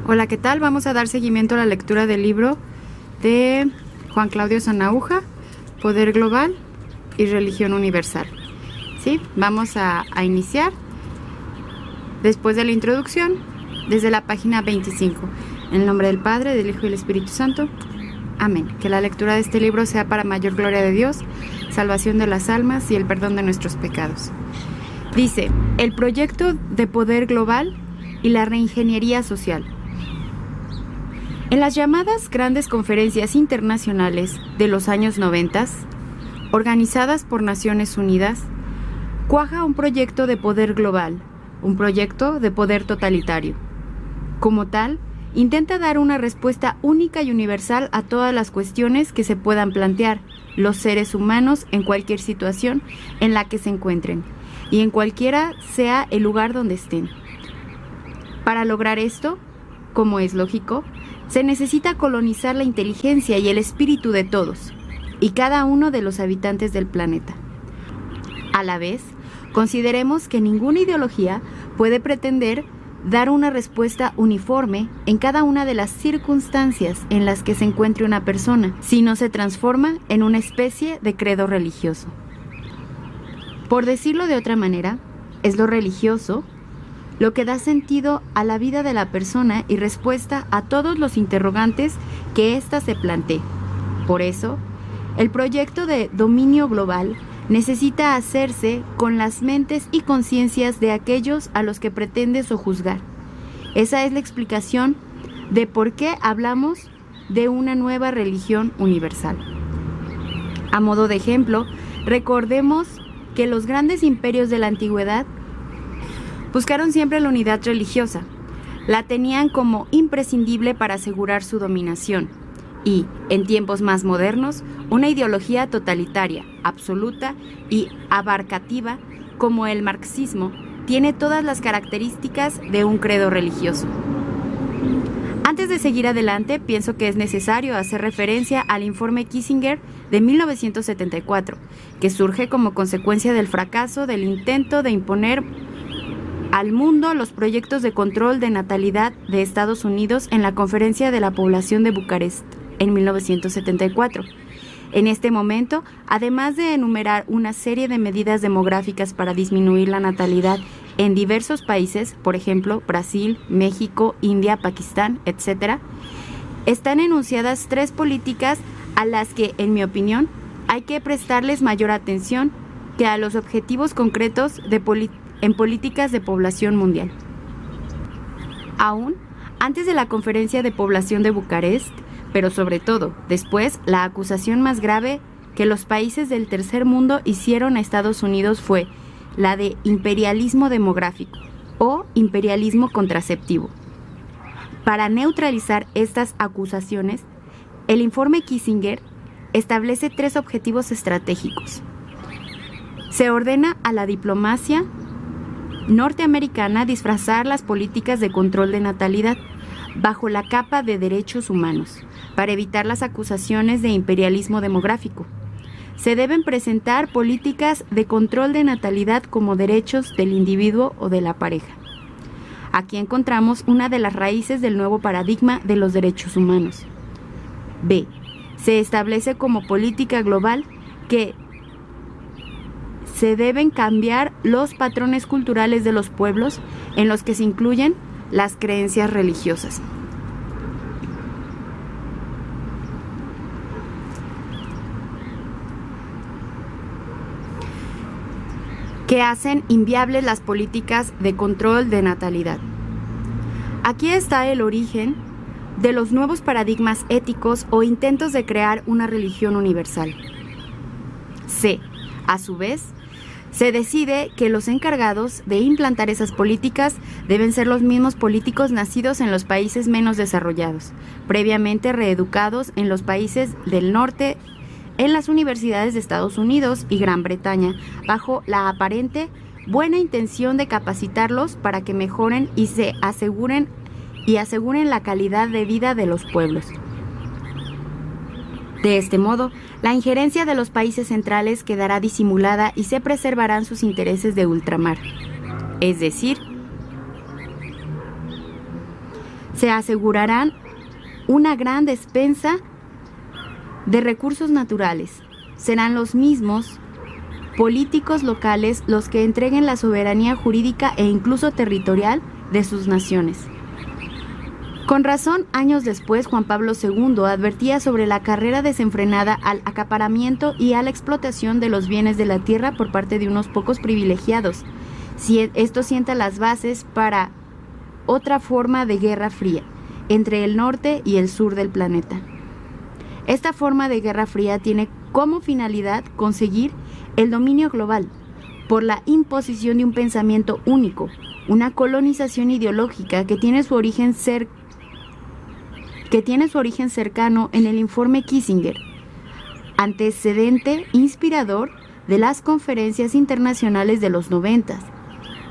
Hola, ¿qué tal? Vamos a dar seguimiento a la lectura del libro de Juan Claudio Sanahúja, Poder Global y Religión Universal. ¿Sí? Vamos a iniciar después de la introducción desde la página 25. En el nombre del Padre, del Hijo y del Espíritu Santo. Amén. Que la lectura de este libro sea para mayor gloria de Dios, salvación de las almas y el perdón de nuestros pecados. Dice, el proyecto de poder global y la reingeniería social. En las llamadas grandes conferencias internacionales de los años 90, organizadas por Naciones Unidas, cuaja un proyecto de poder global, un proyecto de poder totalitario. Como tal, intenta dar una respuesta única y universal a todas las cuestiones que se puedan plantear los seres humanos en cualquier situación en la que se encuentren y en cualquiera sea el lugar donde estén. Para lograr esto, como es lógico, se necesita colonizar la inteligencia y el espíritu de todos y cada uno de los habitantes del planeta. A la vez, consideremos que ninguna ideología puede pretender dar una respuesta uniforme en cada una de las circunstancias en las que se encuentre una persona, si no se transforma en una especie de credo religioso. Por decirlo de otra manera, es lo religioso lo que da sentido a la vida de la persona y respuesta a todos los interrogantes que ésta se plantee. Por eso, el proyecto de dominio global necesita hacerse con las mentes y conciencias de aquellos a los que pretende sojuzgar. Esa es la explicación de por qué hablamos de una nueva religión universal. A modo de ejemplo, recordemos que los grandes imperios de la antigüedad buscaron siempre la unidad religiosa, la tenían como imprescindible para asegurar su dominación y, en tiempos más modernos, una ideología totalitaria, absoluta y abarcativa como el marxismo tiene todas las características de un credo religioso. Antes de seguir adelante, pienso que es necesario hacer referencia al informe Kissinger de 1974, que surge como consecuencia del fracaso del intento de imponer al mundo los proyectos de control de natalidad de Estados Unidos en la Conferencia de la Población de Bucarest en 1974. En este momento, además de enumerar una serie de medidas demográficas para disminuir la natalidad en diversos países, por ejemplo, Brasil, México, India, Pakistán, etc., están enunciadas 3 políticas a las que, en mi opinión, hay que prestarles mayor atención que a los objetivos concretos en políticas de población mundial. Aún antes de la Conferencia de Población de Bucarest, pero sobre todo después, la acusación más grave que los países del tercer mundo hicieron a Estados Unidos fue la de imperialismo demográfico o imperialismo contraceptivo. Para neutralizar estas acusaciones, el informe Kissinger establece 3 objetivos estratégicos. Se ordena a la diplomacia norteamericana disfrazar las políticas de control de natalidad bajo la capa de derechos humanos, para evitar las acusaciones de imperialismo demográfico. Se deben presentar políticas de control de natalidad como derechos del individuo o de la pareja. Aquí encontramos una de las raíces del nuevo paradigma de los derechos humanos. B. Se establece como política global que se deben cambiar los patrones culturales de los pueblos en los que se incluyen las creencias religiosas. Que hacen inviables las políticas de control de natalidad. Aquí está el origen de los nuevos paradigmas éticos o intentos de crear una religión universal. C. A su vez, se decide que los encargados de implantar esas políticas deben ser los mismos políticos nacidos en los países menos desarrollados, previamente reeducados en los países del norte, en las universidades de Estados Unidos y Gran Bretaña, bajo la aparente buena intención de capacitarlos para que mejoren y aseguren la calidad de vida de los pueblos. De este modo, la injerencia de los países centrales quedará disimulada y se preservarán sus intereses de ultramar. Es decir, se asegurarán una gran despensa de recursos naturales. Serán los mismos políticos locales los que entreguen la soberanía jurídica e incluso territorial de sus naciones. Con razón, años después, Juan Pablo II advertía sobre la carrera desenfrenada al acaparamiento y a la explotación de los bienes de la tierra por parte de unos pocos privilegiados. Si esto sienta las bases para otra forma de guerra fría entre el norte y el sur del planeta. Esta forma de guerra fría tiene como finalidad conseguir el dominio global por la imposición de un pensamiento único, una colonización ideológica que tiene su origen cercano en el informe Kissinger, antecedente inspirador de las conferencias internacionales de los 90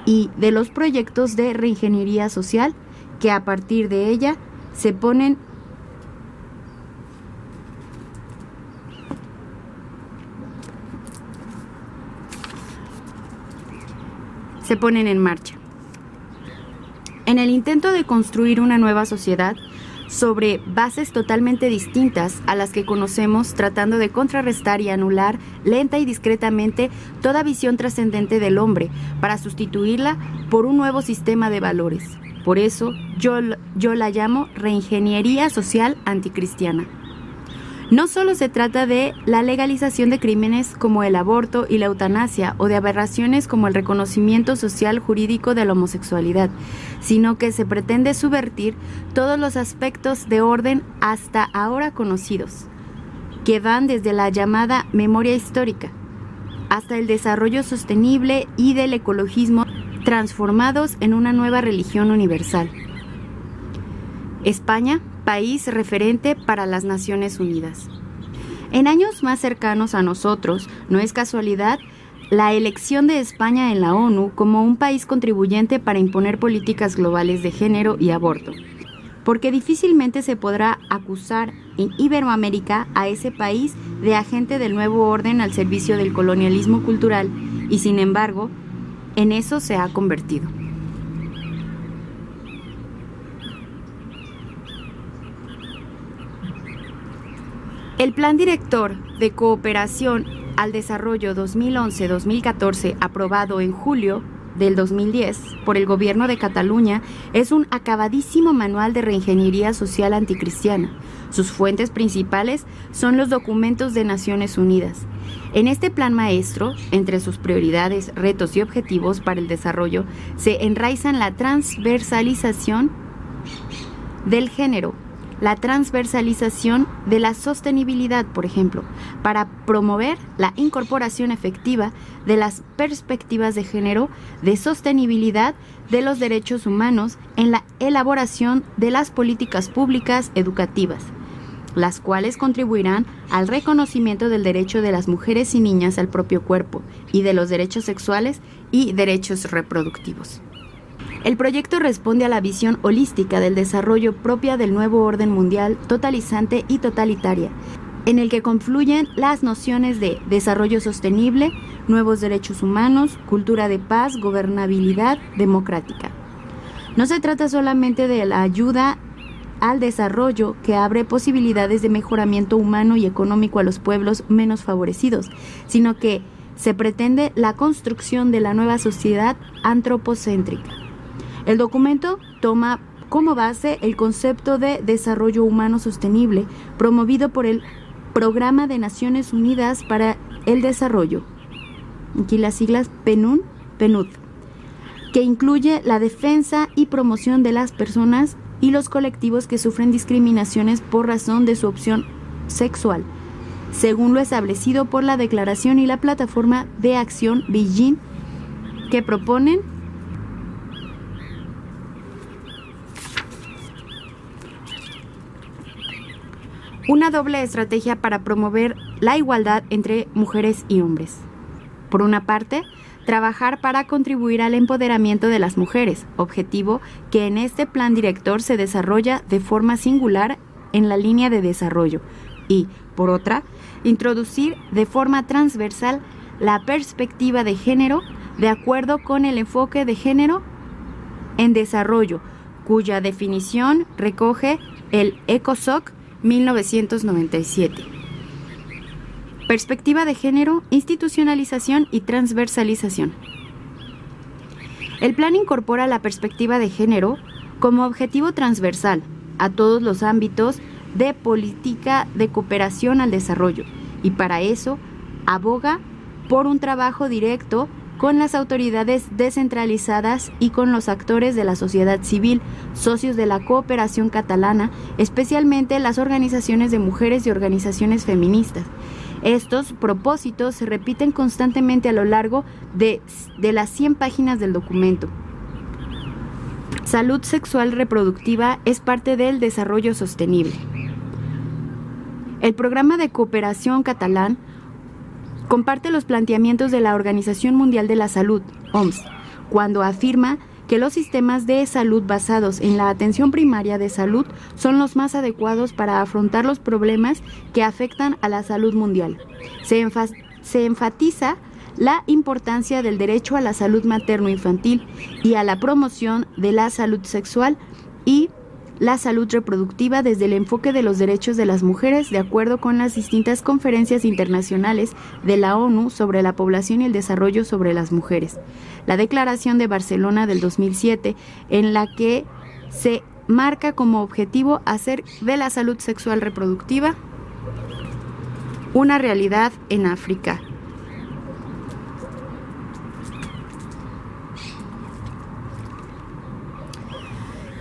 y de los proyectos de reingeniería social que a partir de ella se ponen en marcha. En el intento de construir una nueva sociedad sobre bases totalmente distintas a las que conocemos, tratando de contrarrestar y anular lenta y discretamente toda visión trascendente del hombre para sustituirla por un nuevo sistema de valores. Por eso yo la llamo reingeniería social anticristiana. No solo se trata de la legalización de crímenes como el aborto y la eutanasia o de aberraciones como el reconocimiento social jurídico de la homosexualidad, sino que se pretende subvertir todos los aspectos de orden hasta ahora conocidos, que van desde la llamada memoria histórica hasta el desarrollo sostenible y del ecologismo, transformados en una nueva religión universal. España, país referente para las Naciones Unidas. En años más cercanos a nosotros, no es casualidad la elección de España en la ONU como un país contribuyente para imponer políticas globales de género y aborto, porque difícilmente se podrá acusar en Iberoamérica a ese país de agente del nuevo orden al servicio del colonialismo cultural, y sin embargo, en eso se ha convertido. El Plan Director de Cooperación al Desarrollo 2011-2014, aprobado en julio del 2010 por el Gobierno de Cataluña, es un acabadísimo manual de reingeniería social anticristiana. Sus fuentes principales son los documentos de Naciones Unidas. En este plan maestro, entre sus prioridades, retos y objetivos para el desarrollo, se enraizan la transversalización del género, la transversalización de la sostenibilidad, por ejemplo, para promover la incorporación efectiva de las perspectivas de género, de sostenibilidad de los derechos humanos en la elaboración de las políticas públicas educativas, las cuales contribuirán al reconocimiento del derecho de las mujeres y niñas al propio cuerpo y de los derechos sexuales y derechos reproductivos. El proyecto responde a la visión holística del desarrollo propia del nuevo orden mundial totalizante y totalitaria, en el que confluyen las nociones de desarrollo sostenible, nuevos derechos humanos, cultura de paz, gobernabilidad democrática. No se trata solamente de la ayuda al desarrollo que abre posibilidades de mejoramiento humano y económico a los pueblos menos favorecidos, sino que se pretende la construcción de la nueva sociedad antropocéntrica. El documento toma como base el concepto de desarrollo humano sostenible promovido por el Programa de Naciones Unidas para el Desarrollo, aquí las siglas PNUD, que incluye la defensa y promoción de las personas y los colectivos que sufren discriminaciones por razón de su opción sexual, según lo establecido por la Declaración y la Plataforma de Acción Beijing, que proponen una doble estrategia para promover la igualdad entre mujeres y hombres. Por una parte, trabajar para contribuir al empoderamiento de las mujeres, objetivo que en este plan director se desarrolla de forma singular en la línea de desarrollo, y, por otra, introducir de forma transversal la perspectiva de género de acuerdo con el enfoque de género en desarrollo, cuya definición recoge el ECOSOC 1997. Perspectiva de género, institucionalización y transversalización. El plan incorpora la perspectiva de género como objetivo transversal a todos los ámbitos de política de cooperación al desarrollo y para eso aboga por un trabajo directo con las autoridades descentralizadas y con los actores de la sociedad civil, socios de la cooperación catalana, especialmente las organizaciones de mujeres y organizaciones feministas. Estos propósitos se repiten constantemente a lo largo de las 100 páginas del documento. Salud sexual reproductiva es parte del desarrollo sostenible. El programa de cooperación catalán comparte los planteamientos de la Organización Mundial de la Salud, OMS, cuando afirma que los sistemas de salud basados en la atención primaria de salud son los más adecuados para afrontar los problemas que afectan a la salud mundial. Se enfatiza la importancia del derecho a la salud materno-infantil y a la promoción de la salud sexual y la salud reproductiva desde el enfoque de los derechos de las mujeres, de acuerdo con las distintas conferencias internacionales de la ONU sobre la población y el desarrollo sobre las mujeres. La Declaración de Barcelona del 2007, en la que se marca como objetivo hacer de la salud sexual reproductiva una realidad en África.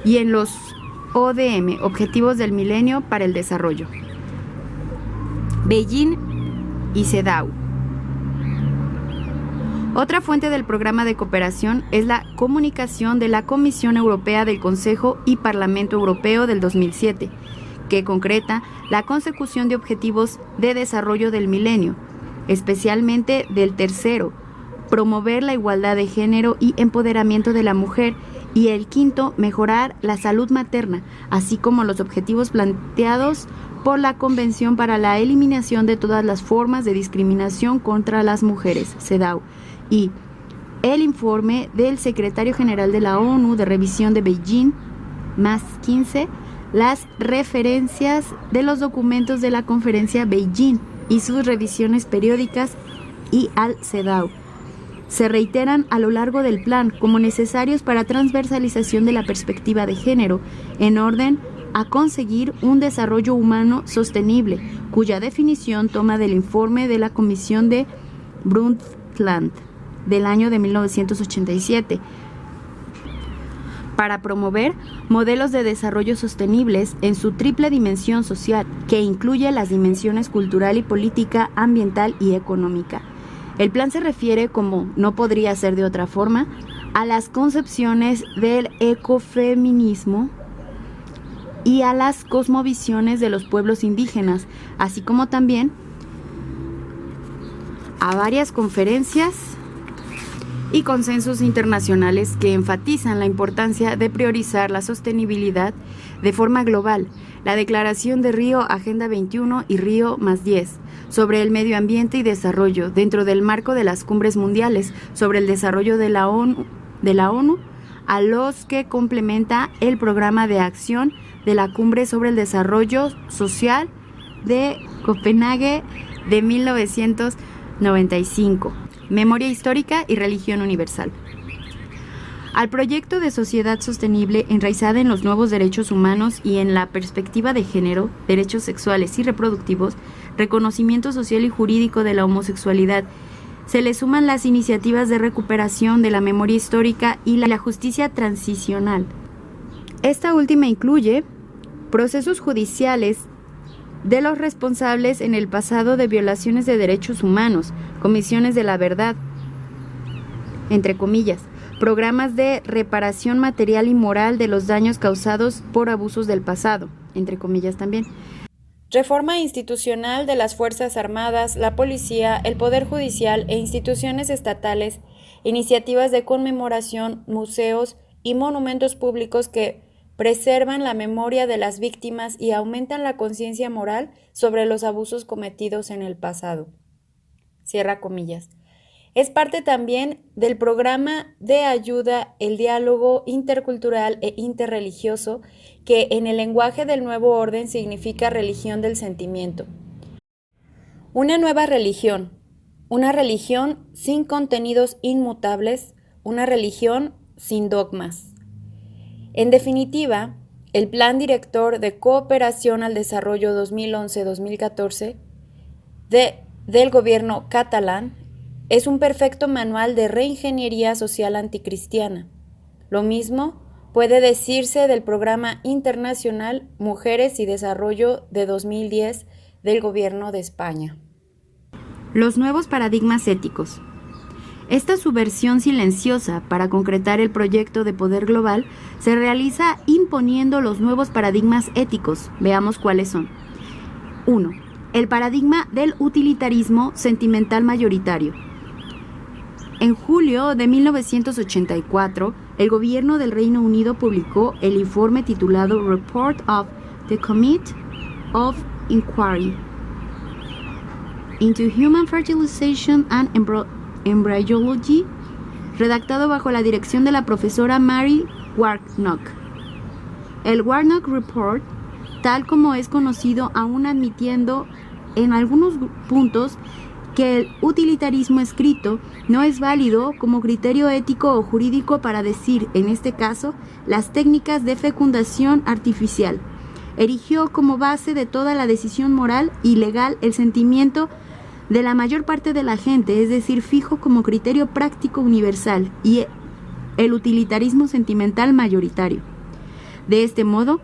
Y en los ODM, Objetivos del Milenio para el Desarrollo. Beijing y CEDAW. Otra fuente del programa de cooperación es la comunicación de la Comisión Europea del Consejo y Parlamento Europeo del 2007, que concreta la consecución de objetivos de desarrollo del milenio, especialmente del tercero, promover la igualdad de género y empoderamiento de la mujer, y el quinto, mejorar la salud materna, así como los objetivos planteados por la Convención para la Eliminación de todas las formas de discriminación contra las mujeres, CEDAW, y el informe del Secretario General de la ONU de revisión de Beijing, más 15, las referencias de los documentos de la Conferencia Beijing y sus revisiones periódicas y al CEDAW. Se reiteran a lo largo del plan como necesarios para transversalización de la perspectiva de género en orden a conseguir un desarrollo humano sostenible, cuya definición toma del informe de la Comisión de Brundtland del año de 1987, para promover modelos de desarrollo sostenibles en su triple dimensión social, que incluye las dimensiones cultural y política, ambiental y económica. El plan se refiere, como no podría ser de otra forma, a las concepciones del ecofeminismo y a las cosmovisiones de los pueblos indígenas, así como también a varias conferencias y consensos internacionales que enfatizan la importancia de priorizar la sostenibilidad de forma global. La Declaración de Río, Agenda 21 y Río +10 sobre el medio ambiente y desarrollo dentro del marco de las cumbres mundiales sobre el desarrollo de la ONU, a los que complementa el programa de acción de la Cumbre sobre el Desarrollo Social de Copenhague de 1995. Memoria histórica y religión universal. Al proyecto de sociedad sostenible enraizada en los nuevos derechos humanos y en la perspectiva de género, derechos sexuales y reproductivos, reconocimiento social y jurídico de la homosexualidad, se le suman las iniciativas de recuperación de la memoria histórica y la justicia transicional. Esta última incluye procesos judiciales de los responsables en el pasado de violaciones de derechos humanos, comisiones de la verdad, entre comillas, programas de reparación material y moral de los daños causados por abusos del pasado, entre comillas también. Reforma institucional de las Fuerzas Armadas, la Policía, el Poder Judicial e instituciones estatales, iniciativas de conmemoración, museos y monumentos públicos que preservan la memoria de las víctimas y aumentan la conciencia moral sobre los abusos cometidos en el pasado. Cierra comillas. Es parte también del programa de ayuda el diálogo intercultural e interreligioso, que en el lenguaje del nuevo orden significa religión del sentimiento. Una nueva religión, una religión sin contenidos inmutables, una religión sin dogmas. En definitiva, el Plan Director de Cooperación al Desarrollo 2011-2014 del gobierno catalán es un perfecto manual de reingeniería social anticristiana. Lo mismo puede decirse del Programa Internacional Mujeres y Desarrollo de 2010 del Gobierno de España. Los nuevos paradigmas éticos. Esta subversión silenciosa para concretar el proyecto de poder global se realiza imponiendo los nuevos paradigmas éticos. Veamos cuáles son. 1. El paradigma del utilitarismo sentimental mayoritario. En julio de 1984, el gobierno del Reino Unido publicó el informe titulado Report of the Committee of Inquiry into Human Fertilization and Embryology, redactado bajo la dirección de la profesora Mary Warnock. El Warnock Report, tal como es conocido, aún admitiendo en algunos puntos que el utilitarismo escrito no es válido como criterio ético o jurídico para decir, en este caso, las técnicas de fecundación artificial. Erigió como base de toda la decisión moral y legal el sentimiento de la mayor parte de la gente, es decir, fijo como criterio práctico universal, y el utilitarismo sentimental mayoritario. De este modo,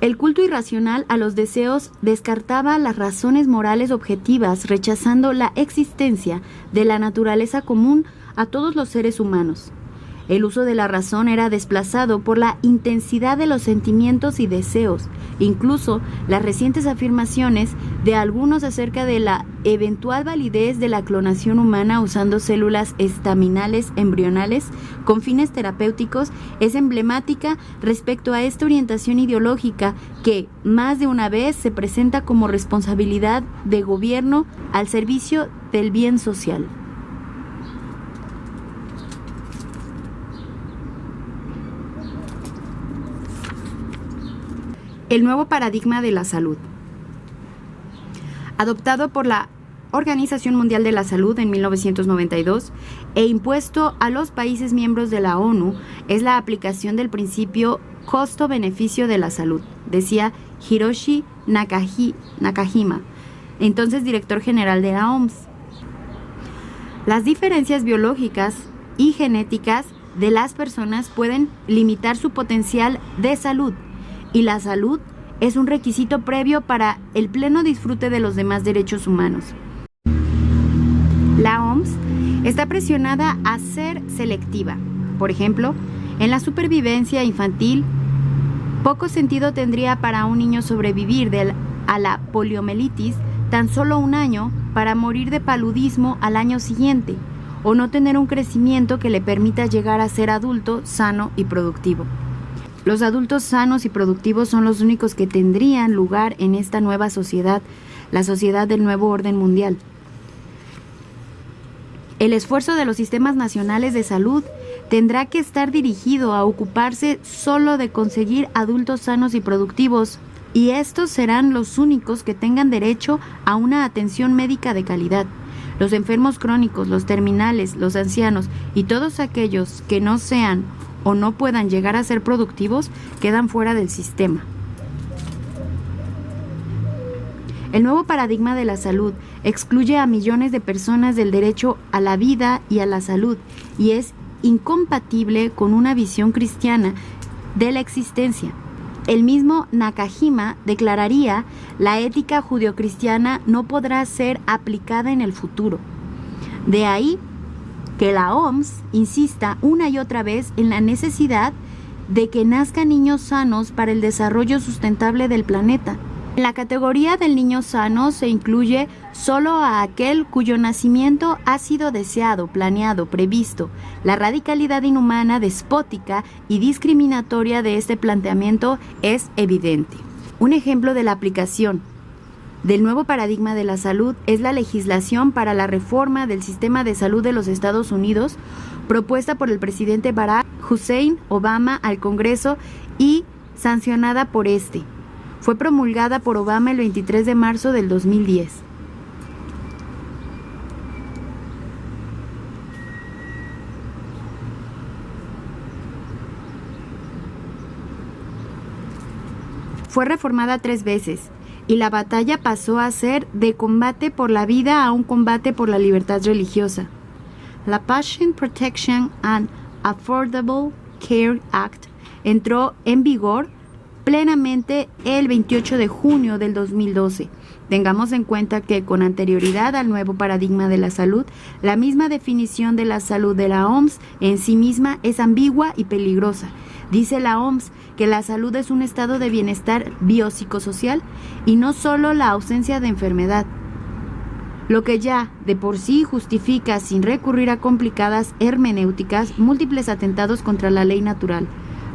el culto irracional a los deseos descartaba las razones morales objetivas, rechazando la existencia de la naturaleza común a todos los seres humanos. El uso de la razón era desplazado por la intensidad de los sentimientos y deseos. Incluso las recientes afirmaciones de algunos acerca de la eventual validez de la clonación humana usando células estaminales embrionales con fines terapéuticos es emblemática respecto a esta orientación ideológica que, más de una vez, se presenta como responsabilidad de gobierno al servicio del bien social. El nuevo paradigma de la salud. Adoptado por la Organización Mundial de la Salud en 1992 e impuesto a los países miembros de la ONU, es la aplicación del principio costo-beneficio de la salud, decía Hiroshi Nakajima, entonces director general de la OMS. Las diferencias biológicas y genéticas de las personas pueden limitar su potencial de salud, y la salud es un requisito previo para el pleno disfrute de los demás derechos humanos. La OMS está presionada a ser selectiva. Por ejemplo, en la supervivencia infantil, poco sentido tendría para un niño sobrevivir a la poliomielitis tan solo un año para morir de paludismo al año siguiente, o no tener un crecimiento que le permita llegar a ser adulto sano y productivo. Los adultos sanos y productivos son los únicos que tendrían lugar en esta nueva sociedad, la sociedad del nuevo orden mundial. El esfuerzo de los sistemas nacionales de salud tendrá que estar dirigido a ocuparse solo de conseguir adultos sanos y productivos, y estos serán los únicos que tengan derecho a una atención médica de calidad. Los enfermos crónicos, los terminales, los ancianos y todos aquellos que no sean o no puedan llegar a ser productivos quedan fuera del sistema. El nuevo paradigma de la salud excluye a millones de personas del derecho a la vida y a la salud, y es incompatible con una visión cristiana de la existencia. El mismo Nakajima declararía: la ética judeocristiana no podrá ser aplicada en el futuro. De ahí que la OMS insista una y otra vez en la necesidad de que nazcan niños sanos para el desarrollo sustentable del planeta. En la categoría del niño sano se incluye solo a aquel cuyo nacimiento ha sido deseado, planeado, previsto. La radicalidad inhumana, despótica y discriminatoria de este planteamiento es evidente. Un ejemplo de la aplicación del nuevo paradigma de la salud es la legislación para la reforma del sistema de salud de los Estados Unidos, propuesta por el presidente Barack Hussein Obama al Congreso y sancionada por este. Fue promulgada por Obama el 23 de marzo del 2010. Fue reformada 3 veces y la batalla pasó a ser de combate por la vida a un combate por la libertad religiosa. La Patient Protection and Affordable Care Act entró en vigor plenamente el 28 de junio del 2012. Tengamos en cuenta que con anterioridad al nuevo paradigma de la salud, la misma definición de la salud de la OMS en sí misma es ambigua y peligrosa. Dice la OMS que la salud es un estado de bienestar biopsicosocial y no solo la ausencia de enfermedad, lo que ya de por sí justifica, sin recurrir a complicadas hermenéuticas, múltiples atentados contra la ley natural: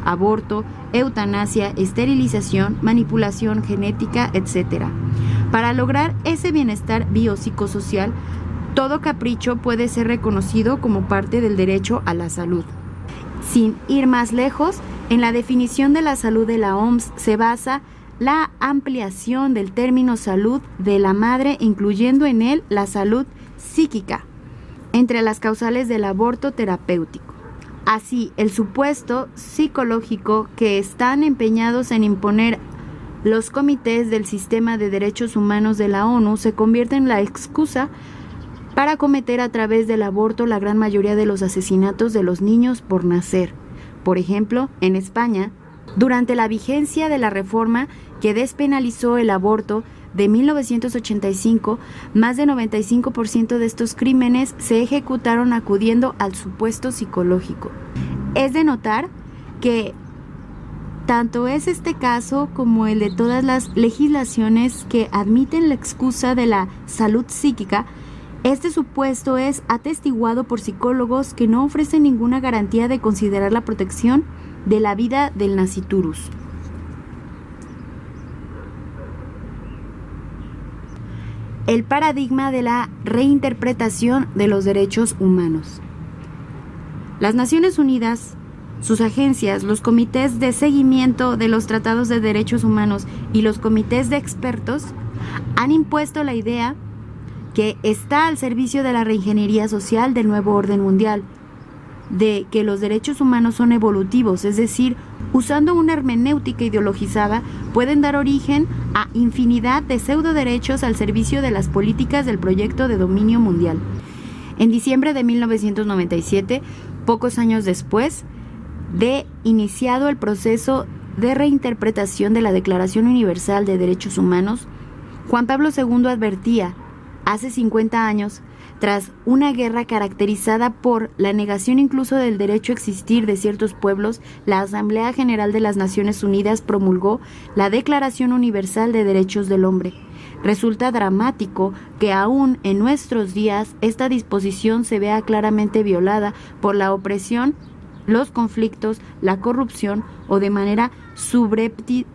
aborto, eutanasia, esterilización, manipulación genética, etc. Para lograr ese bienestar biopsicosocial, todo capricho puede ser reconocido como parte del derecho a la salud. Sin ir más lejos, en la definición de la salud de la OMS se basa la ampliación del término salud de la madre, incluyendo en él la salud psíquica, entre las causales del aborto terapéutico. Así, el supuesto psicológico que están empeñados en imponer los comités del sistema de derechos humanos de la ONU se convierte en la excusa para cometer a través del aborto la gran mayoría de los asesinatos de los niños por nacer. Por ejemplo, en España, durante la vigencia de la reforma que despenalizó el aborto de 1985, más del 95% de estos crímenes se ejecutaron acudiendo al supuesto psicológico. Es de notar que tanto es este caso como el de todas las legislaciones que admiten la excusa de la salud psíquica. Este supuesto es atestiguado por psicólogos que no ofrecen ninguna garantía de considerar la protección de la vida del nasciturus. El paradigma de la reinterpretación de los derechos humanos. Las Naciones Unidas, sus agencias, los comités de seguimiento de los tratados de derechos humanos y los comités de expertos han impuesto la idea que está al servicio de la reingeniería social del nuevo orden mundial, de que los derechos humanos son evolutivos, es decir, usando una hermenéutica ideologizada, pueden dar origen a infinidad de pseudoderechos al servicio de las políticas del proyecto de dominio mundial. En diciembre de 1997, pocos años después de iniciado el proceso de reinterpretación de la Declaración Universal de Derechos Humanos, Juan Pablo II advertía: hace 50 años, tras una guerra caracterizada por la negación incluso del derecho a existir de ciertos pueblos, la Asamblea General de las Naciones Unidas promulgó la Declaración Universal de Derechos del Hombre. Resulta dramático que aún en nuestros días esta disposición se vea claramente violada por la opresión, los conflictos, la corrupción o de manera subrepticia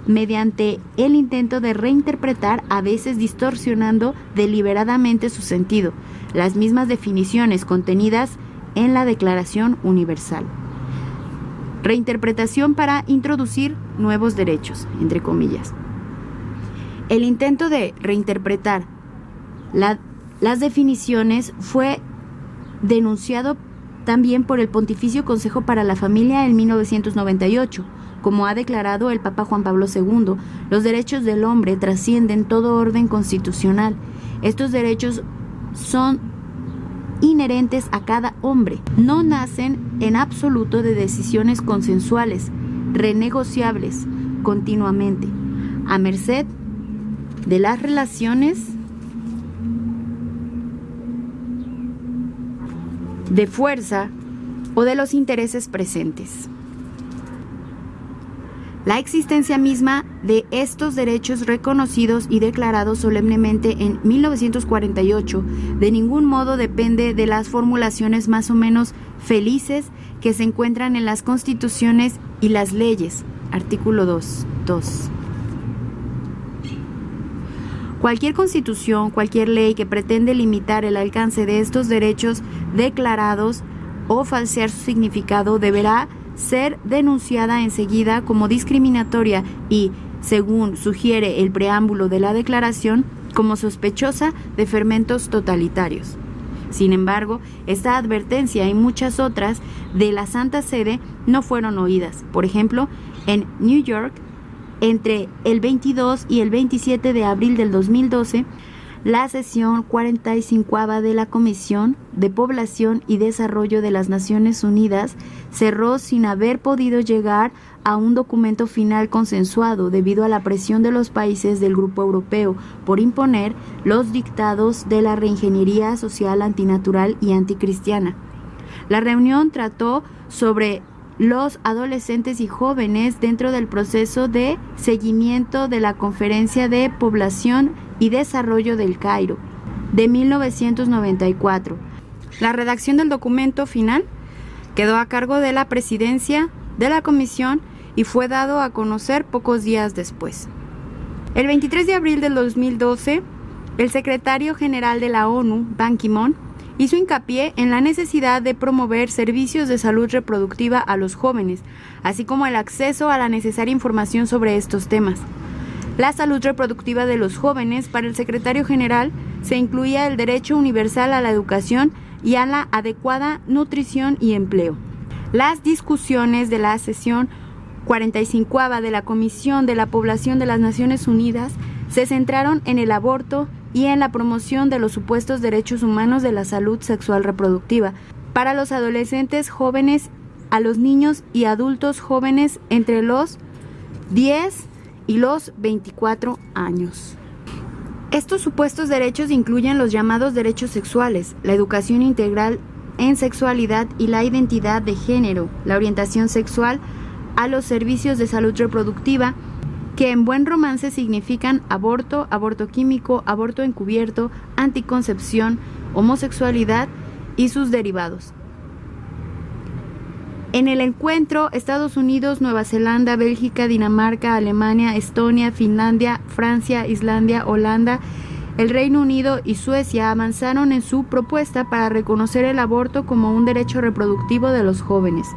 mediante el intento de reinterpretar, a veces distorsionando deliberadamente su sentido, las mismas definiciones contenidas en la Declaración Universal. Reinterpretación para introducir nuevos derechos, entre comillas. El intento de reinterpretar las definiciones fue denunciado también por el Pontificio Consejo para la Familia en 1998. Como ha declarado el Papa Juan Pablo II, los derechos del hombre trascienden todo orden constitucional. Estos derechos son inherentes a cada hombre. No nacen en absoluto de decisiones consensuales, renegociables continuamente, a merced de las relaciones de fuerza o de los intereses presentes. La existencia misma de estos derechos reconocidos y declarados solemnemente en 1948 de ningún modo depende de las formulaciones más o menos felices que se encuentran en las constituciones y las leyes. Artículo 2. Cualquier constitución, cualquier ley que pretende limitar el alcance de estos derechos declarados o falsear su significado deberá ser denunciada enseguida como discriminatoria y, según sugiere el preámbulo de la declaración, como sospechosa de fermentos totalitarios. Sin embargo, esta advertencia y muchas otras de la Santa Sede no fueron oídas. Por ejemplo, en New York, entre el 22 y el 27 de abril del 2012, la sesión 45ª de la Comisión de Población y Desarrollo de las Naciones Unidas cerró sin haber podido llegar a un documento final consensuado debido a la presión de los países del Grupo Europeo por imponer los dictados de la reingeniería social antinatural y anticristiana. La reunión trató sobre los adolescentes y jóvenes dentro del proceso de seguimiento de la Conferencia de Población y Desarrollo del Cairo de 1994. La redacción del documento final quedó a cargo de la presidencia de la comisión y fue dado a conocer pocos días después. El 23 de abril del 2012, el secretario general de la ONU, Ban Ki-moon, hizo hincapié en la necesidad de promover servicios de salud reproductiva a los jóvenes, así como el acceso a la necesaria información sobre estos temas. La salud reproductiva de los jóvenes, para el secretario general, se incluía el derecho universal a la educación y a la adecuada nutrición y empleo. Las discusiones de la sesión 45ª de la Comisión de la Población de las Naciones Unidas se centraron en el aborto y en la promoción de los supuestos derechos humanos de la salud sexual reproductiva para los adolescentes jóvenes, a los niños y adultos jóvenes entre los 10 y los 24 años. Estos supuestos derechos incluyen los llamados derechos sexuales, la educación integral en sexualidad y la identidad de género, la orientación sexual, a los servicios de salud reproductiva, que en buen romance significan aborto, aborto químico, aborto encubierto, anticoncepción, homosexualidad y sus derivados. En el encuentro, Estados Unidos, Nueva Zelanda, Bélgica, Dinamarca, Alemania, Estonia, Finlandia, Francia, Islandia, Holanda, el Reino Unido y Suecia avanzaron en su propuesta para reconocer el aborto como un derecho reproductivo de los jóvenes.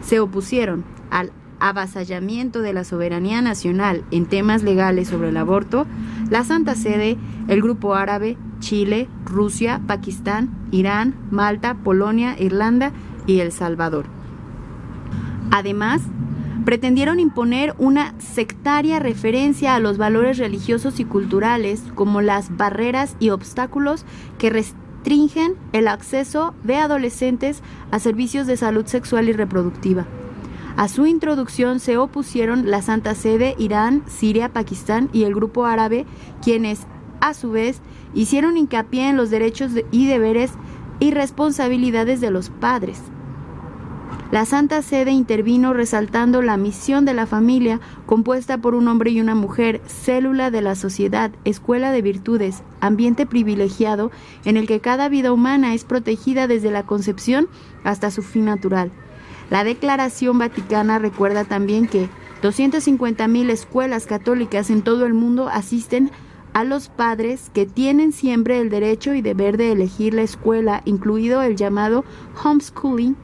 Se opusieron al avasallamiento de la soberanía nacional en temas legales sobre el aborto la Santa Sede, el Grupo Árabe, Chile, Rusia, Pakistán, Irán, Malta, Polonia, Irlanda y El Salvador. Además, pretendieron imponer una sectaria referencia a los valores religiosos y culturales como las barreras y obstáculos que restringen el acceso de adolescentes a servicios de salud sexual y reproductiva. A su introducción se opusieron la Santa Sede, Irán, Siria, Pakistán y el Grupo Árabe, quienes, a su vez, hicieron hincapié en los derechos y deberes y responsabilidades de los padres. La Santa Sede intervino resaltando la misión de la familia, compuesta por un hombre y una mujer, célula de la sociedad, escuela de virtudes, ambiente privilegiado en el que cada vida humana es protegida desde la concepción hasta su fin natural. La Declaración Vaticana recuerda también que 250,000 escuelas católicas en todo el mundo asisten a los padres que tienen siempre el derecho y deber de elegir la escuela, incluido el llamado homeschooling,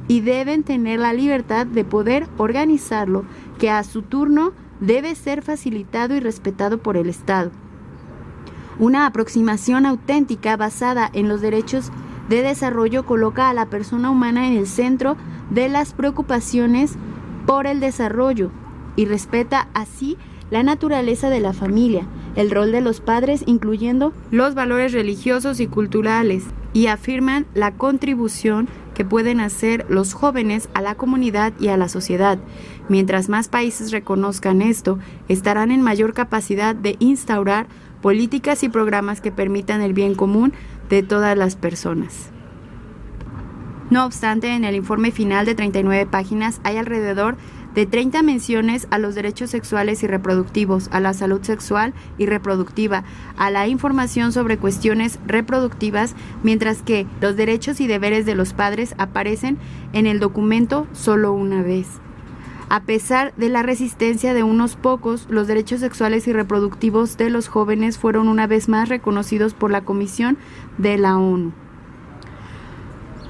y deben tener la libertad de poder organizarlo, que a su turno debe ser facilitado y respetado por el Estado. Una aproximación auténtica basada en los derechos de desarrollo coloca a la persona humana en el centro de las preocupaciones por el desarrollo y respeta así la naturaleza de la familia, el rol de los padres, incluyendo los valores religiosos y culturales, y afirman la contribución que pueden hacer los jóvenes a la comunidad y a la sociedad. Mientras más países reconozcan esto, estarán en mayor capacidad de instaurar políticas y programas que permitan el bien común de todas las personas. No obstante, en el informe final de 39 páginas hay alrededor de 30 menciones a los derechos sexuales y reproductivos, a la salud sexual y reproductiva, a la información sobre cuestiones reproductivas, mientras que los derechos y deberes de los padres aparecen en el documento solo una vez. A pesar de la resistencia de unos pocos, los derechos sexuales y reproductivos de los jóvenes fueron una vez más reconocidos por la Comisión de la ONU.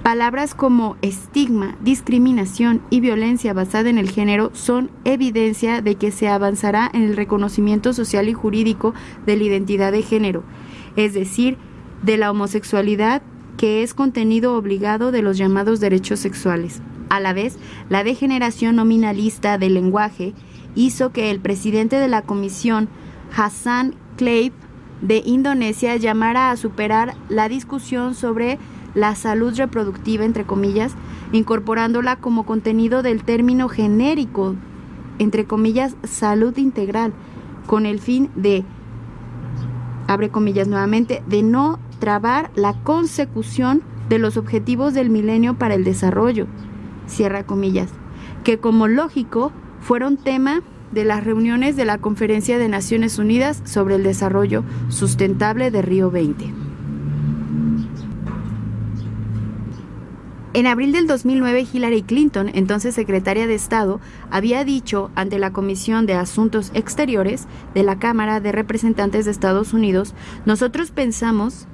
Palabras como estigma, discriminación y violencia basada en el género son evidencia de que se avanzará en el reconocimiento social y jurídico de la identidad de género, es decir, de la homosexualidad, que es contenido obligado de los llamados derechos sexuales. A la vez, la degeneración nominalista del lenguaje hizo que el presidente de la comisión, Hassan Kleib, de Indonesia, llamara a superar la discusión sobre la salud reproductiva, entre comillas, incorporándola como contenido del término genérico, entre comillas, salud integral, con el fin de, abre comillas nuevamente, de no trabar la consecución de los objetivos del milenio para el desarrollo, cierra comillas, que como lógico fueron tema de las reuniones de la Conferencia de Naciones Unidas sobre el Desarrollo Sustentable de Río 20. En abril del 2009, Hillary Clinton, entonces secretaria de Estado, había dicho ante la Comisión de Asuntos Exteriores de la Cámara de Representantes de Estados Unidos: nosotros pensamos,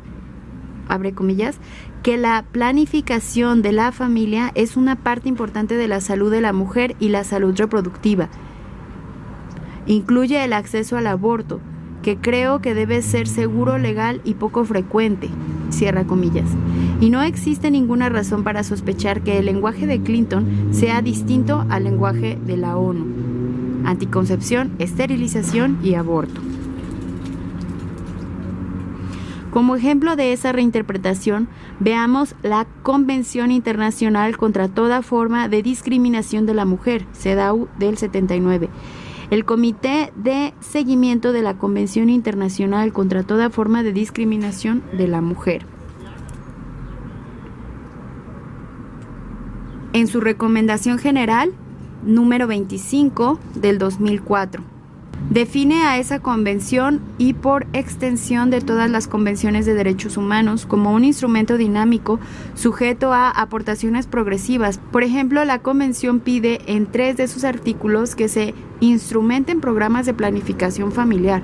abre comillas, que la planificación de la familia es una parte importante de la salud de la mujer y la salud reproductiva. Incluye el acceso al aborto, que creo que debe ser seguro, legal y poco frecuente, cierra comillas. Y no existe ninguna razón para sospechar que el lenguaje de Clinton sea distinto al lenguaje de la ONU: anticoncepción, esterilización y aborto. Como ejemplo de esa reinterpretación, veamos la Convención Internacional contra toda forma de discriminación de la mujer, CEDAW, del 79. El Comité de Seguimiento de la Convención Internacional contra toda forma de discriminación de la mujer. En su recomendación general, número 25 del 2004, define a esa convención y por extensión de todas las convenciones de derechos humanos como un instrumento dinámico sujeto a aportaciones progresivas. Por ejemplo, la convención pide en 3 de sus artículos que se instrumenten programas de planificación familiar.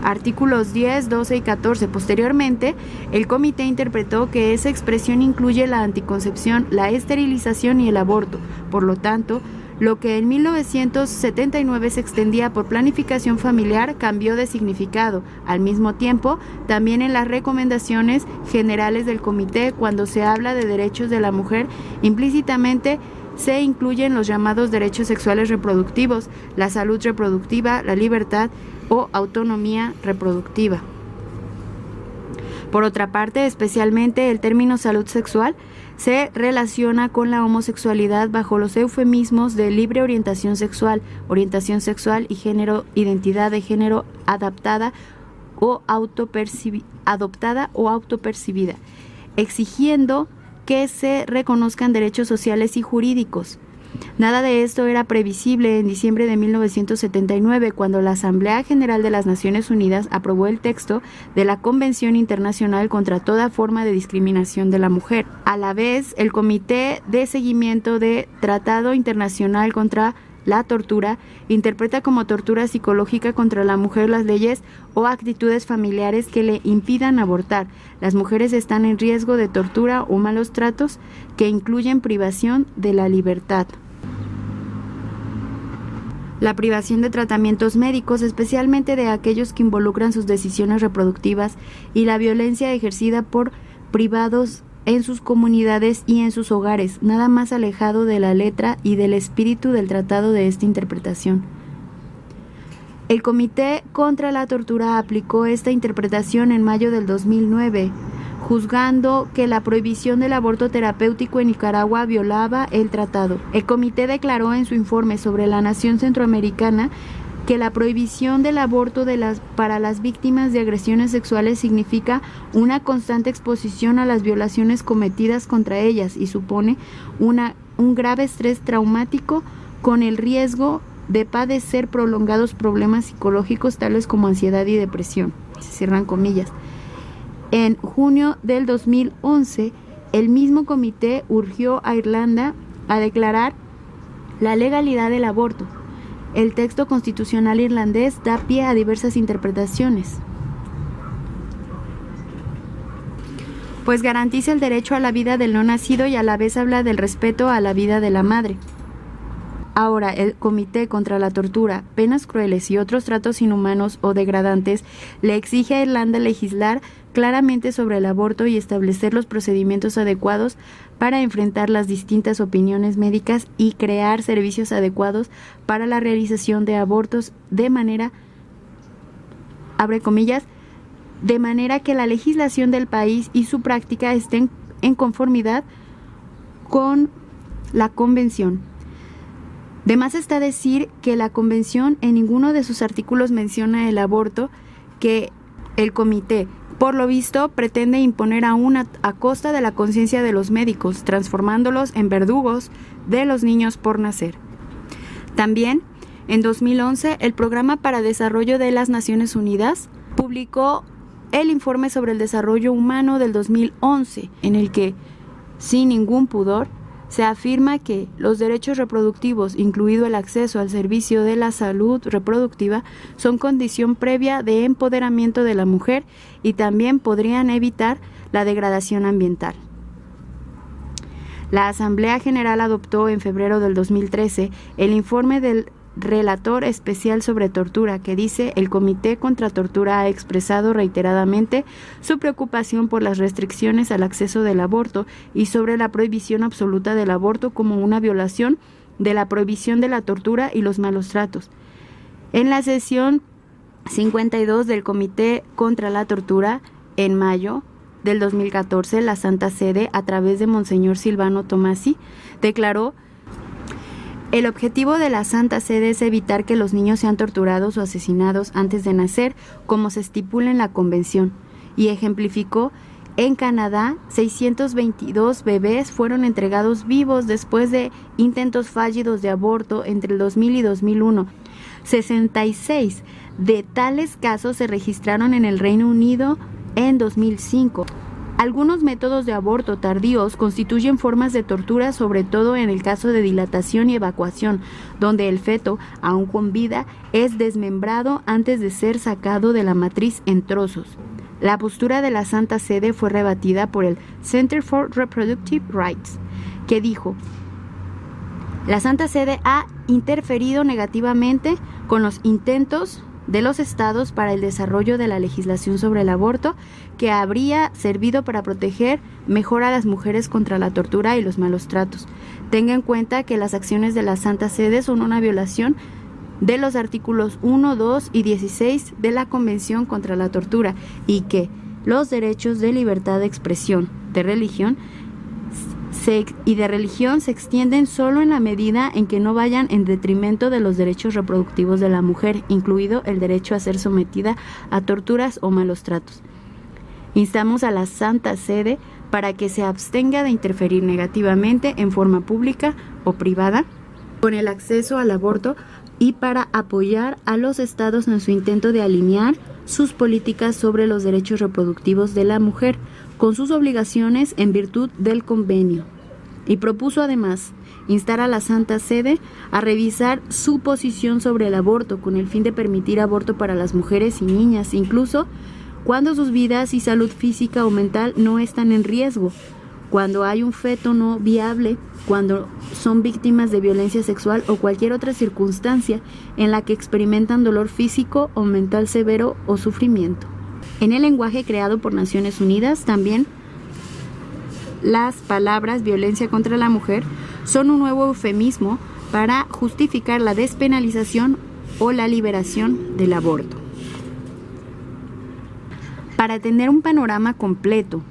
Artículos 10, 12 y 14. Posteriormente, el comité interpretó que esa expresión incluye la anticoncepción, la esterilización y el aborto. Por lo tanto, lo que en 1979 se extendía por planificación familiar cambió de significado. Al mismo tiempo, también en las recomendaciones generales del comité, cuando se habla de derechos de la mujer, implícitamente se incluyen los llamados derechos sexuales reproductivos, la salud reproductiva, la libertad o autonomía reproductiva. Por otra parte, especialmente el término salud sexual se relaciona con la homosexualidad bajo los eufemismos de libre orientación sexual y género, identidad de género adoptada o autopercibida, exigiendo que se reconozcan derechos sociales y jurídicos. Nada de esto era previsible en diciembre de 1979, cuando la Asamblea General de las Naciones Unidas aprobó el texto de la Convención Internacional contra toda forma de discriminación de la mujer. A la vez, el Comité de Seguimiento de Tratado Internacional contra la Tortura interpreta como tortura psicológica contra la mujer las leyes o actitudes familiares que le impidan abortar. Las mujeres están en riesgo de tortura o malos tratos que incluyen privación de la libertad. La privación de tratamientos médicos, especialmente de aquellos que involucran sus decisiones reproductivas, y la violencia ejercida por privados en sus comunidades y en sus hogares, nada más alejado de la letra y del espíritu del tratado de esta interpretación. El Comité contra la Tortura aplicó esta interpretación en mayo del 2009, juzgando que la prohibición del aborto terapéutico en Nicaragua violaba el tratado. El comité declaró en su informe sobre la nación centroamericana que la prohibición del aborto para las víctimas de agresiones sexuales significa una constante exposición a las violaciones cometidas contra ellas y supone un grave estrés traumático con el riesgo de padecer prolongados problemas psicológicos tales como ansiedad y depresión. Se cierran comillas. En junio del 2011, el mismo comité urgió a Irlanda a declarar La legalidad del aborto. El texto constitucional irlandés da pie a diversas interpretaciones. Pues garantiza el derecho a la vida del no nacido y a la vez habla del respeto a la vida de la madre. Ahora, el Comité contra la Tortura, Penas Crueles y otros tratos inhumanos o degradantes le exige a Irlanda legislar claramente sobre el aborto y establecer los procedimientos adecuados para enfrentar las distintas opiniones médicas y crear servicios adecuados para la realización de abortos de manera, abre comillas, de manera que la legislación del país y su práctica estén en conformidad con la Convención. De más está decir que la Convención en ninguno de sus artículos menciona el aborto, que el Comité, por lo visto, pretende imponer aún a costa de la conciencia de los médicos, transformándolos en verdugos de los niños por nacer. También, en 2011, el Programa para Desarrollo de las Naciones Unidas publicó el Informe sobre el Desarrollo Humano del 2011, en el que, sin ningún pudor, se afirma que los derechos reproductivos, incluido el acceso al servicio de la salud reproductiva, son condición previa de empoderamiento de la mujer y también podrían evitar la degradación ambiental. La Asamblea General adoptó en febrero del 2013 el informe del Relator Especial sobre Tortura, que dice: el Comité contra Tortura ha expresado reiteradamente su preocupación por las restricciones al acceso del aborto y sobre la prohibición absoluta del aborto como una violación de la prohibición de la tortura y los malos tratos. En la sesión 52 del Comité contra la Tortura, en mayo del 2014, la Santa Sede, a través de Monseñor Silvano Tomasi, declaró: el objetivo de la Santa Sede es evitar que los niños sean torturados o asesinados antes de nacer, como se estipula en la Convención, y ejemplificó: en Canadá, 622 bebés fueron entregados vivos después de intentos fallidos de aborto entre el 2000 y 2001. 66 de tales casos se registraron en el Reino Unido en 2005. Algunos métodos de aborto tardíos constituyen formas de tortura, sobre todo en el caso de dilatación y evacuación, donde el feto, aún con vida, es desmembrado antes de ser sacado de la matriz en trozos. La postura de la Santa Sede fue rebatida por el Center for Reproductive Rights, que dijo: la Santa Sede ha interferido negativamente con los intentos de los estados para el desarrollo de la legislación sobre el aborto, que habría servido para proteger mejor a las mujeres contra la tortura y los malos tratos. Tenga en cuenta que las acciones de la Santa Sede son una violación de los artículos 1, 2 y 16 de la Convención contra la Tortura, y que los derechos de libertad de expresión, de religión se extienden solo en la medida en que no vayan en detrimento de los derechos reproductivos de la mujer, incluido el derecho a ser sometida a torturas o malos tratos. Instamos a la Santa Sede para que se abstenga de interferir negativamente en forma pública o privada con el acceso al aborto y para apoyar a los estados en su intento de alinear sus políticas sobre los derechos reproductivos de la mujer con sus obligaciones en virtud del convenio. Y propuso además instar a la Santa Sede a revisar su posición sobre el aborto con el fin de permitir aborto para las mujeres y niñas, incluso cuando sus vidas y salud física o mental no están en riesgo, cuando hay un feto no viable, cuando son víctimas de violencia sexual o cualquier otra circunstancia en la que experimentan dolor físico o mental severo o sufrimiento. En el lenguaje creado por Naciones Unidas, también las palabras violencia contra la mujer son un nuevo eufemismo para justificar la despenalización o la liberación del aborto. Para tener un panorama completo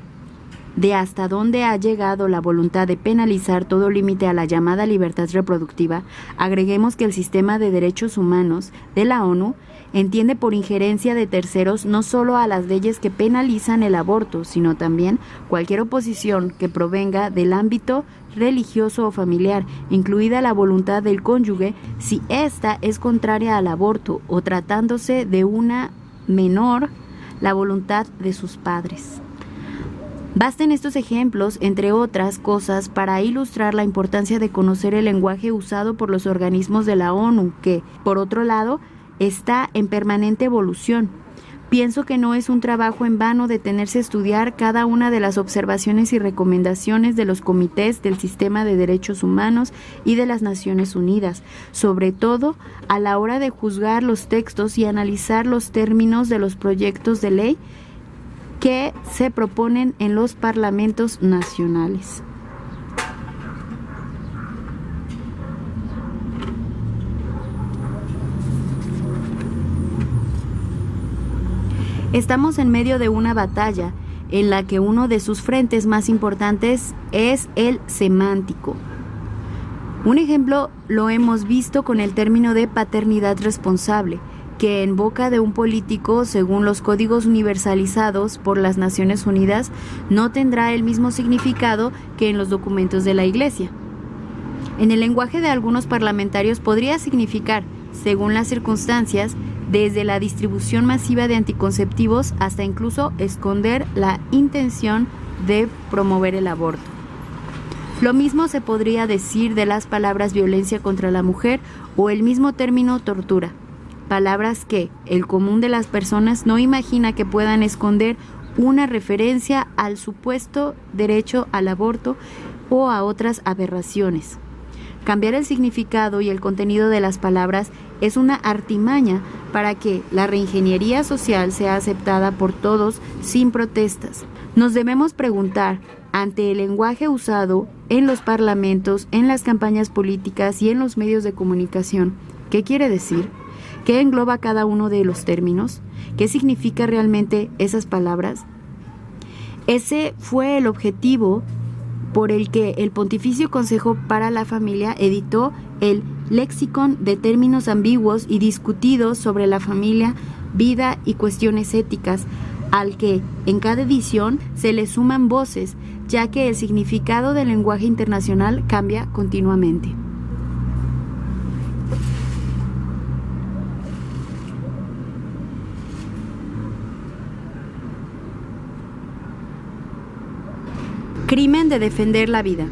de hasta dónde ha llegado la voluntad de penalizar todo límite a la llamada libertad reproductiva, agreguemos que el sistema de derechos humanos de la ONU entiende por injerencia de terceros no solo a las leyes que penalizan el aborto, sino también cualquier oposición que provenga del ámbito religioso o familiar, incluida la voluntad del cónyuge, si ésta es contraria al aborto o tratándose de una menor, la voluntad de sus padres. Basten estos ejemplos, entre otras cosas, para ilustrar la importancia de conocer el lenguaje usado por los organismos de la ONU, que, por otro lado, está en permanente evolución. Pienso que no es un trabajo en vano detenerse a estudiar cada una de las observaciones y recomendaciones de los comités del Sistema de Derechos Humanos y de las Naciones Unidas, sobre todo a la hora de juzgar los textos y analizar los términos de los proyectos de ley que se proponen en los parlamentos nacionales. Estamos en medio de una batalla en la que uno de sus frentes más importantes es el semántico. Un ejemplo lo hemos visto con el término de paternidad responsable, que en boca de un político, según los códigos universalizados por las Naciones Unidas, no tendrá el mismo significado que en los documentos de la Iglesia. En el lenguaje de algunos parlamentarios podría significar, según las circunstancias, desde la distribución masiva de anticonceptivos hasta incluso esconder la intención de promover el aborto. Lo mismo se podría decir de las palabras violencia contra la mujer o el mismo término tortura, palabras que el común de las personas no imagina que puedan esconder una referencia al supuesto derecho al aborto o a otras aberraciones. Cambiar el significado y el contenido de las palabras es una artimaña para que la reingeniería social sea aceptada por todos sin protestas. Nos debemos preguntar, ante el lenguaje usado en los parlamentos, en las campañas políticas y en los medios de comunicación, ¿qué quiere decir? ¿Qué engloba cada uno de los términos? ¿Qué significa realmente esas palabras? Ese fue el objetivo por el que el Pontificio Consejo para la Familia editó el Lexicon de términos ambiguos y discutidos sobre la familia, vida y cuestiones éticas, al que en cada edición se le suman voces, ya que el significado del lenguaje internacional cambia continuamente. Crimen de defender la vida.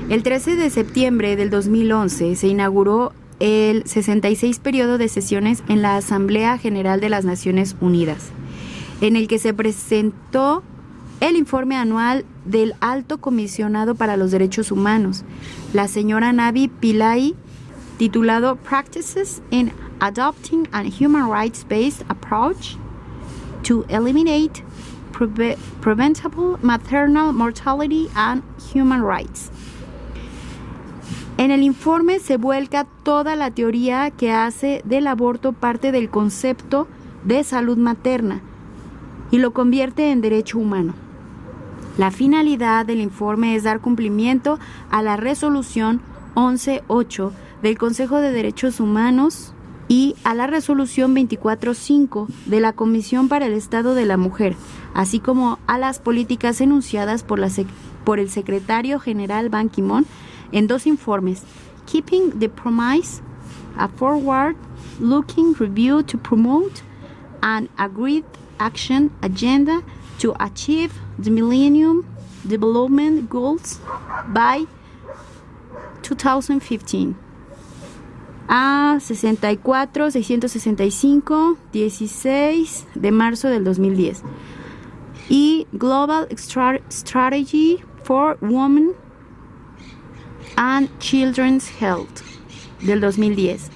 El 13 de septiembre del 2011 se inauguró el 66 periodo de sesiones en la Asamblea General de las Naciones Unidas, en el que se presentó el informe anual del Alto Comisionado para los Derechos Humanos, la señora Navi Pillay, titulado Practices in Adopting a Human Rights-Based Approach to Eliminate Preventable Maternal Mortality and Human Rights. En el informe se vuelca toda la teoría que hace del aborto parte del concepto de salud materna y lo convierte en derecho humano. La finalidad del informe es dar cumplimiento a la resolución 11.8 del Consejo de Derechos Humanos y a la resolución 24.5 de la Comisión para el Estado de la Mujer, así como a las políticas enunciadas por el secretario general Ban Ki-moon en dos informes, Keeping the Promise, a Forward-Looking Review to Promote an Agreed Action Agenda to Achieve the Millennium Development Goals by 2015. A 665, 16 de marzo del 2010. Y Global Strategy for Women and Children's Health del 2010.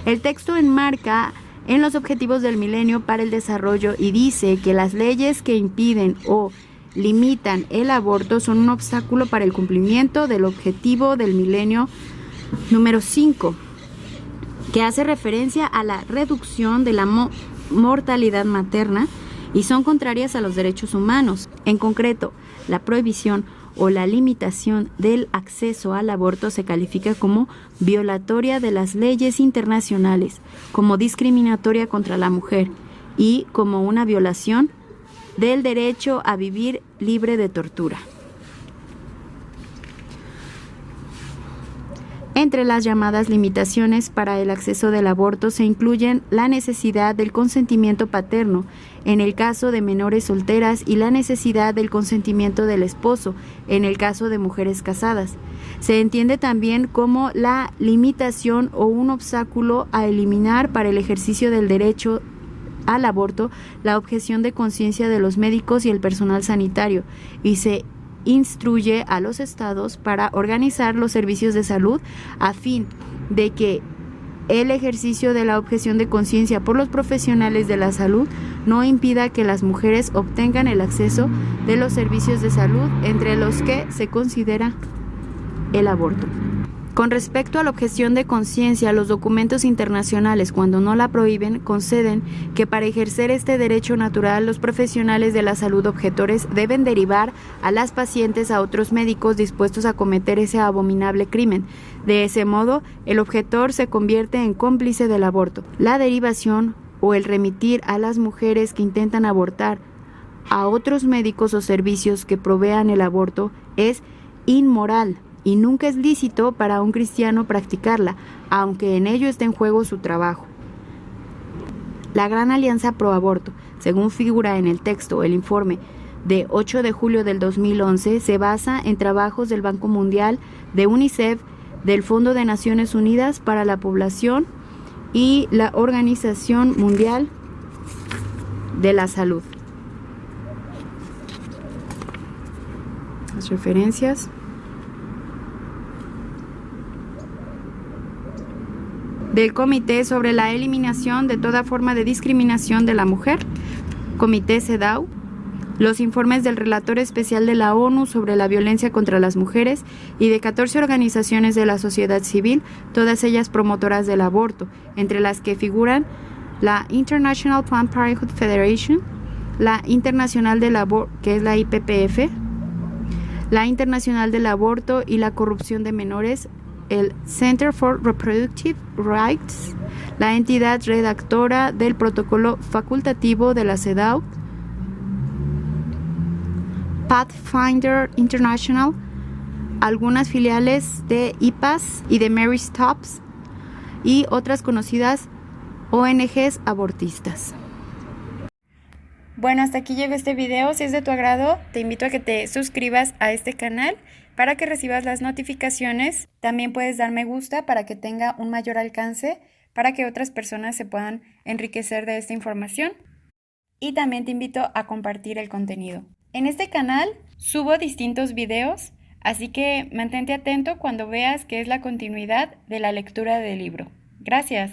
El texto enmarca en los objetivos del milenio para el desarrollo y dice que las leyes que impiden o limitan el aborto son un obstáculo para el cumplimiento del objetivo del milenio número 5, que hace referencia a la reducción de la mortalidad materna y son contrarias a los derechos humanos. En concreto, la prohibición o la limitación del acceso al aborto se califica como violatoria de las leyes internacionales, como discriminatoria contra la mujer y como una violación del derecho a vivir libre de tortura. Entre las llamadas limitaciones para el acceso del aborto se incluyen la necesidad del consentimiento paterno, en el caso de menores solteras, y la necesidad del consentimiento del esposo, en el caso de mujeres casadas. Se entiende también como la limitación o un obstáculo a eliminar para el ejercicio del derecho al aborto la objeción de conciencia de los médicos y el personal sanitario, y se instruye a los estados para organizar los servicios de salud a fin de que el ejercicio de la objeción de conciencia por los profesionales de la salud no impida que las mujeres obtengan el acceso de los servicios de salud, entre los que se considera el aborto. Con respecto a la objeción de conciencia, los documentos internacionales, cuando no la prohíben, conceden que para ejercer este derecho natural, los profesionales de la salud objetores deben derivar a las pacientes a otros médicos dispuestos a cometer ese abominable crimen. De ese modo, el objetor se convierte en cómplice del aborto. La derivación o el remitir a las mujeres que intentan abortar a otros médicos o servicios que provean el aborto es inmoral y nunca es lícito para un cristiano practicarla, aunque en ello esté en juego su trabajo. La Gran Alianza Pro Aborto, según figura en el texto, el informe de 8 de julio del 2011, se basa en trabajos del Banco Mundial, de UNICEF, del Fondo de Naciones Unidas para la Población y la Organización Mundial de la Salud. Las referencias. Del Comité sobre la Eliminación de toda forma de discriminación de la mujer, Comité CEDAW, los informes del Relator Especial de la ONU sobre la violencia contra las mujeres y de 14 organizaciones de la sociedad civil, todas ellas promotoras del aborto, entre las que figuran la International Planned Parenthood Federation, la Internacional del Aborto, que es la IPPF, la Internacional del Aborto y la Corrupción de Menores, el Center for Reproductive Rights, la entidad redactora del protocolo facultativo de la CEDAW, Pathfinder International, algunas filiales de IPAS y de Mary Stops y otras conocidas ONGs abortistas. Bueno, hasta aquí llegó este video. Si es de tu agrado, te invito a que te suscribas a este canal para que recibas las notificaciones. También puedes dar me gusta para que tenga un mayor alcance, para que otras personas se puedan enriquecer de esta información. Y también te invito a compartir el contenido. En este canal subo distintos videos, así que mantente atento cuando veas que es la continuidad de la lectura del libro. Gracias.